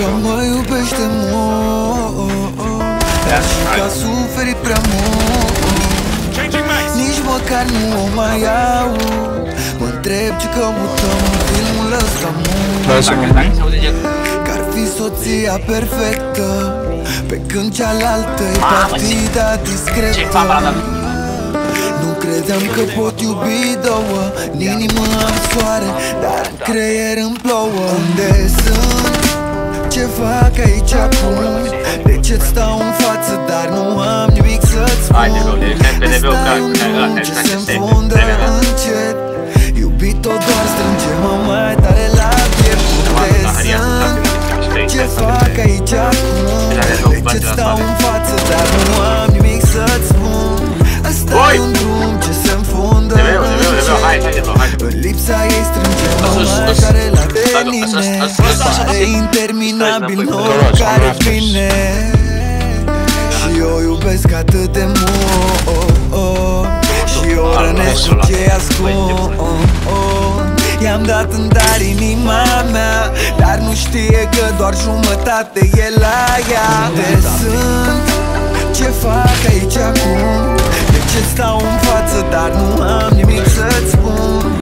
că mă iubește mult și că a suferit prea mult. Nici măcar nu o mai iau. Mă întreb ce căutăm în filmul ăsta mult. Că-ar fi soția perfectă, pe când cealaltă-i partida discretă. Nu credeam că pot iubi două, în inimă am soare, dar în creier îmi plouă. Unde sunt? Ce fac aici acum? De ce-ți stau în față, dar nu am nimic să-ți spun? Asta e un drum ce se înfundă încet. Iubito doar strânge-mă mai tare la piept. Unde sunt? Ce fac aici acum? De ce-ți stau în față, dar nu am nimic să-ți spun? Asta e un drum ce se înfundă încet. În lipsa ei strânge-mă mai tare la venine. Pare interminabil norul care vine. Și eu iubesc atât de mult și eu rănesc cu ce ascund. I-am dat în dar inima mea, dar nu știe că doar jumătate e la ea. Unde sunt? Ce fac aici acum? De ce stau în față, dar nu am nimic să-ți spun?